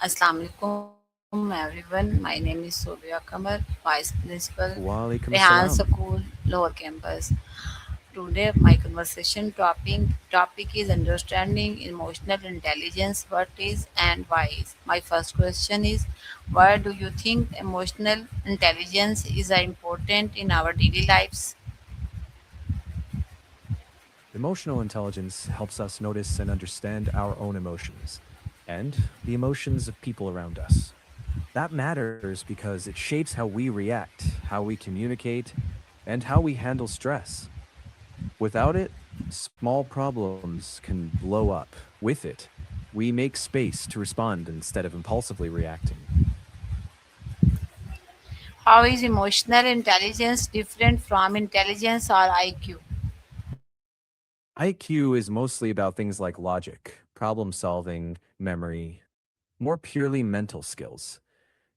Assalamu alaikum everyone. My name is Sobia Kamar, Vice Principal, Walaikum Rehan salam. School, Lower Campus. Today my conversation topic is understanding emotional intelligence. What is and why is. My first question is, why do you think emotional intelligence is important in our daily lives? Emotional intelligence helps us notice and understand our own emotions and the emotions of people around us. That matters because it shapes how we react, how we communicate, and how we handle stress. Without it, small problems can blow up. With it, we make space to respond instead of impulsively reacting. How is emotional intelligence different from intelligence or IQ? IQ is mostly about things like logic, problem solving, memory, more purely mental skills.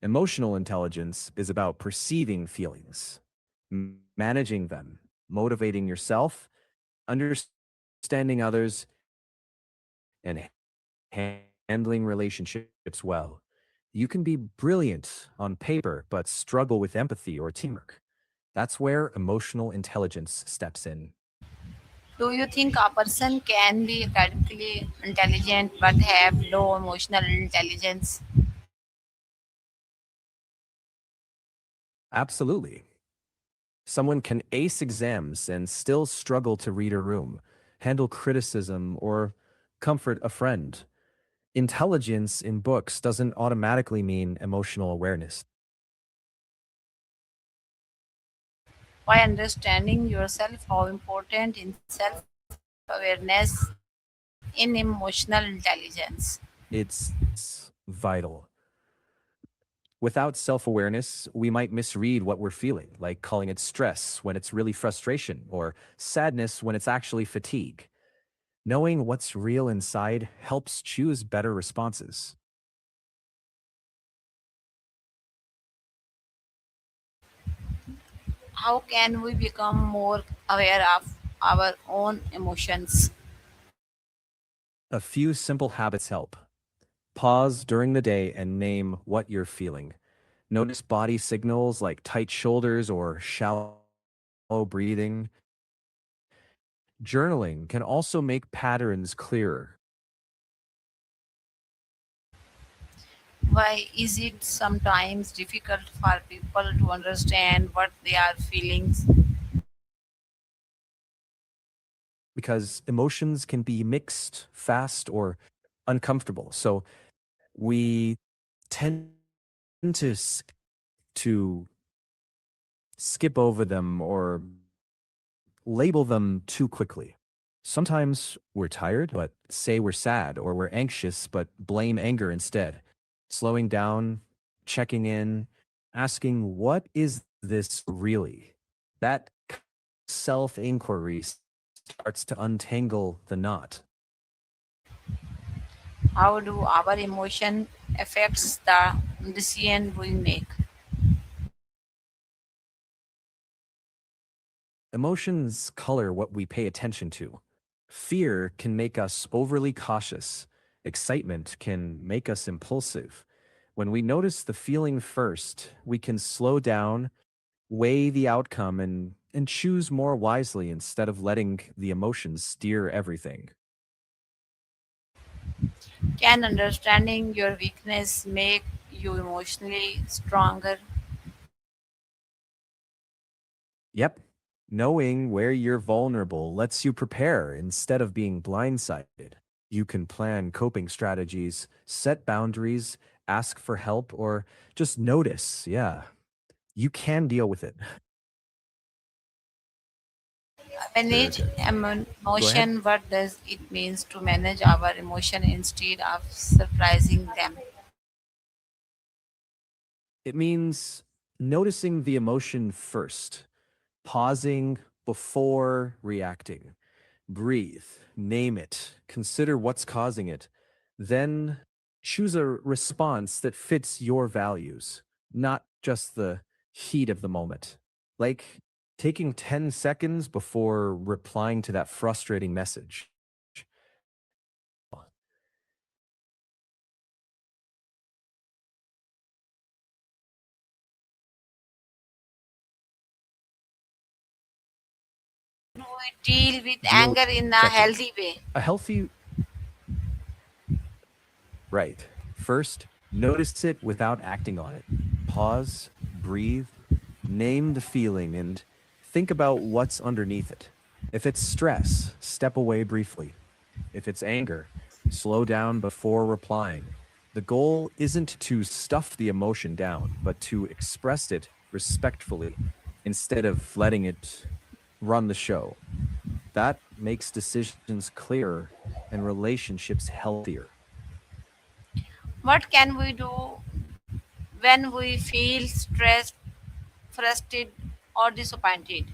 Emotional intelligence is about perceiving feelings, managing them, motivating yourself, understanding others, and handling relationships well. You can be brilliant on paper, but struggle with empathy or teamwork. That's where emotional intelligence steps in. Do you think a person can be academically intelligent but have low emotional intelligence? Absolutely. Someone can ace exams and still struggle to read a room, handle criticism, or comfort a friend. Intelligence in books doesn't automatically mean emotional awareness. By understanding yourself, how important in self awareness in emotional intelligence? It's vital. Without self awareness, we might misread what we're feeling, like calling it stress when it's really frustration, or sadness when it's actually fatigue. Knowing what's real inside helps choose better responses. How can we become more aware of our own emotions? A few simple habits help. Pause during the day and name what you're feeling. Notice body signals like tight shoulders or shallow breathing. Journaling can also make patterns clearer. Why is it sometimes difficult for people to understand what they are feeling? Because emotions can be mixed, fast, or uncomfortable. So we tend to skip over them or label them too quickly. Sometimes we're tired, but say we're sad, or we're anxious, but blame anger instead. Slowing down, checking in, asking, what is this really? That self inquiry starts to untangle the knot. How do our emotion affects the decision we make? Emotions color what we pay attention to. Fear can make us overly cautious. Excitement can make us impulsive. When we notice the feeling first, we can slow down, weigh the outcome, and choose more wisely instead of letting the emotions steer everything. Can understanding your weakness make you emotionally stronger? Yep. Knowing where you're vulnerable lets you prepare instead of being blindsided. You can plan coping strategies, set boundaries, ask for help, or just notice. Yeah, you can deal with it. Manage Go ahead. emotion. What does it mean to manage our emotion instead of surprising them? It means noticing the emotion first, pausing before reacting. Breathe, name it, consider what's causing it. Then choose a response that fits your values, not just the heat of the moment. Like taking 10 seconds before replying to that frustrating message. we deal with Deal anger in a check-in. healthy way? A healthy right. First, notice it without acting on it. Pause, breathe, name the feeling, and think about what's underneath it. If it's stress, step away briefly. If it's anger, slow down before replying. The goal isn't to stuff the emotion down, but to express it respectfully instead of letting it run the show. That makes decisions clearer and relationships healthier. What can we do when we feel stressed, frustrated, or disappointed?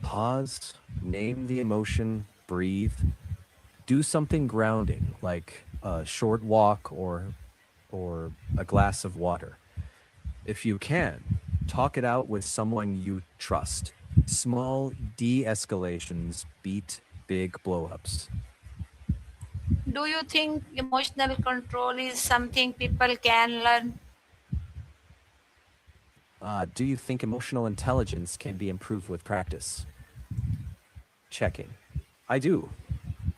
Pause, name the emotion, breathe, do something grounding like a short walk or a glass of water. If you can, talk it out with someone you trust. Small de-escalations beat big blowups. Do you think emotional control is something people can learn? Do you think emotional intelligence can be improved with practice? Checking. I do.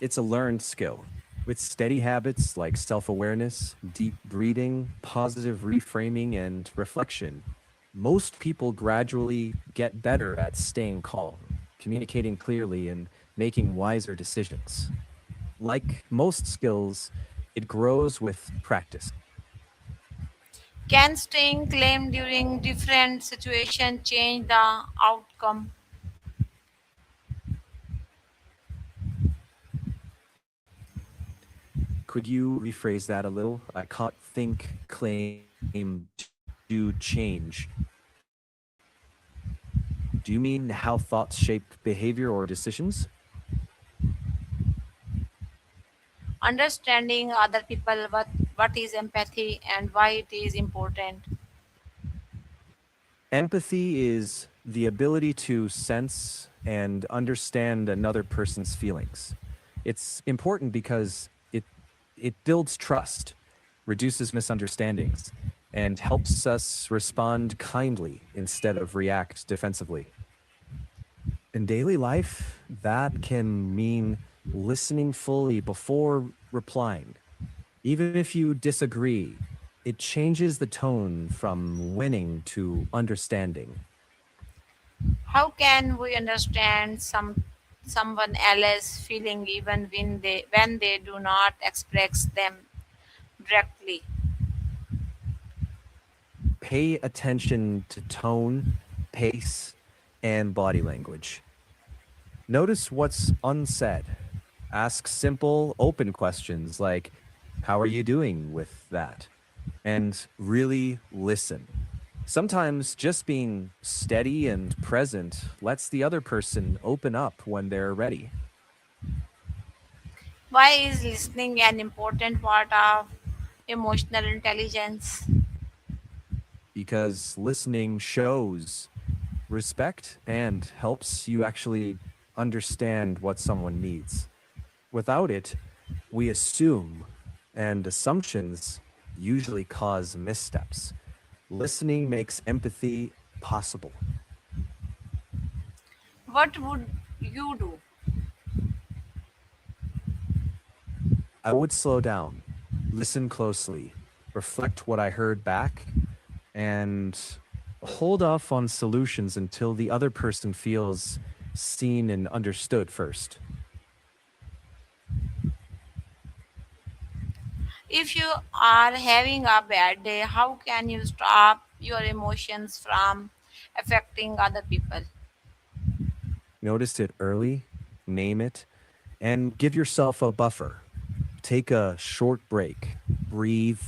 It's a learned skill. With steady habits like self awareness, deep breathing, positive reframing, and reflection, most people gradually get better at staying calm, communicating clearly, and making wiser decisions. Like most skills, it grows with practice. Can staying calm during different situations change the outcome? Could you rephrase that a little? I can't think claim to change. Do you mean how thoughts shape behavior or decisions? Understanding other people, what is empathy and why it is important. Empathy is the ability to sense and understand another person's feelings. It's important because it builds trust, reduces misunderstandings, and helps us respond kindly instead of react defensively. In daily life, that can mean listening fully before replying. Even if you disagree, it changes the tone from winning to understanding. How can we understand someone else's feeling even when they do not express them directly? Pay attention to tone, pace, and body language. Notice what's unsaid. Ask simple, open questions like, how are you doing with that? And really listen. Sometimes just being steady and present lets the other person open up when they're ready, Why is listening an important part of emotional intelligence? because listening shows respect and helps you actually understand what someone needs. Without it, we assume, and assumptions usually cause missteps. Listening makes empathy possible. What would you do? I would slow down, listen closely, reflect what I heard back, and hold off on solutions until the other person feels seen and understood first. If you are having a bad day, how can you stop your emotions from affecting other people? Notice it early, name it, and give yourself a buffer. Take a short break, breathe,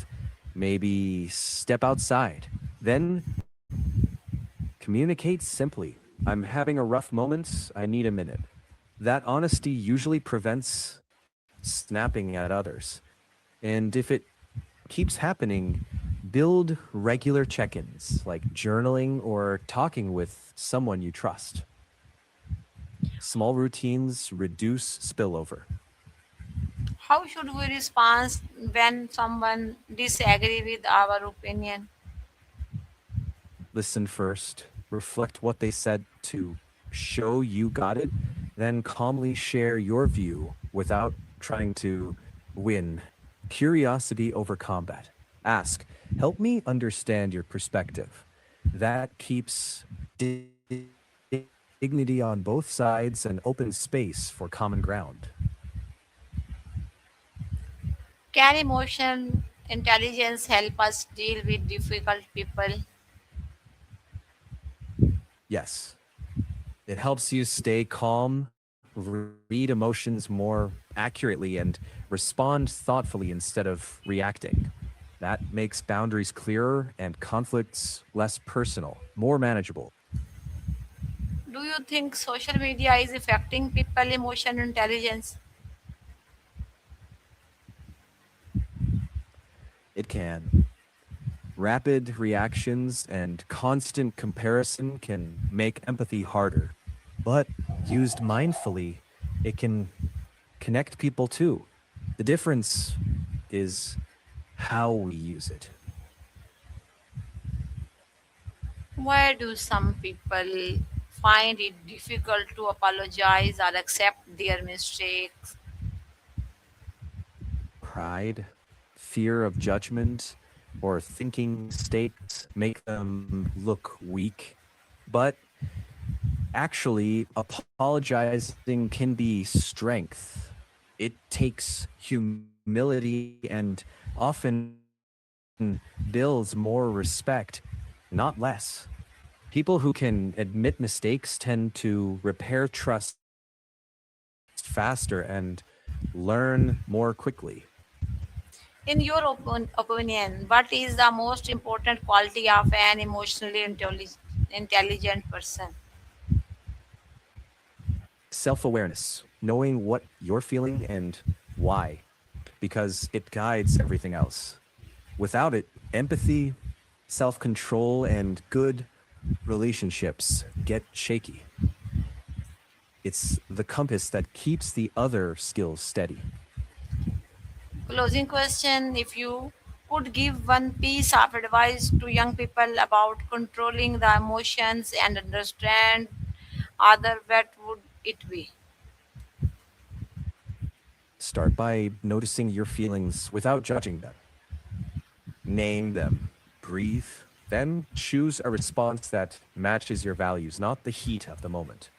maybe step outside. Then communicate simply. I'm having a rough moment. I need a minute. That honesty usually prevents snapping at others. And if it keeps happening, build regular check ins like journaling or talking with someone you trust. Small routines reduce spillover. How should we respond when someone disagree with our opinion? Listen first, reflect what they said to show you got it, then calmly share your view without trying to win. Curiosity over combat. Ask, help me understand your perspective. That keeps dignity on both sides and opens space for common ground. Can emotion intelligence help us deal with difficult people? Yes, it helps you stay calm, read emotions more accurately, and respond thoughtfully instead of reacting. That makes boundaries clearer and conflicts less personal, more manageable. Do you think social media is affecting people emotion intelligence? It can. Rapid reactions and constant comparison can make empathy harder. But used mindfully, it can connect people too. The difference is how we use it. Why do some people find it difficult to apologize or accept their mistakes? Pride, fear of judgment, or thinking mistakes make them look weak. But actually, apologizing can be strength. It takes humility and often builds more respect, not less. People who can admit mistakes tend to repair trust faster and learn more quickly. In your opinion, what is the most important quality of an emotionally intelligent person? Self awareness, knowing what you're feeling and why, because it guides everything else. Without it, empathy, self control, and good relationships get shaky. It's the compass that keeps the other skills steady. Closing question: if you could give one piece of advice to young people about controlling the emotions and understand other, what would it be? Start by noticing your feelings without judging them. Name them, breathe, then choose a response that matches your values, not the heat of the moment.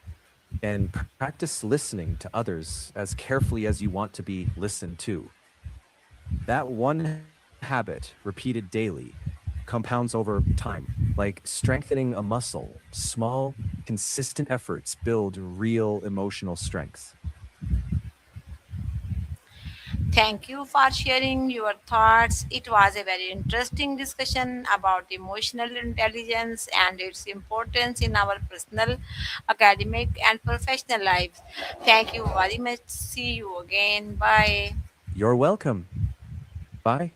And practice listening to others as carefully as you want to be listened to. That one habit, repeated daily, compounds over time, like strengthening a muscle. Small, consistent efforts build real emotional strength. Thank you for sharing your thoughts. It was a very interesting discussion about emotional intelligence and its importance in our personal, academic, and professional lives. Thank you very much. See you again. Bye. You're welcome. Bye.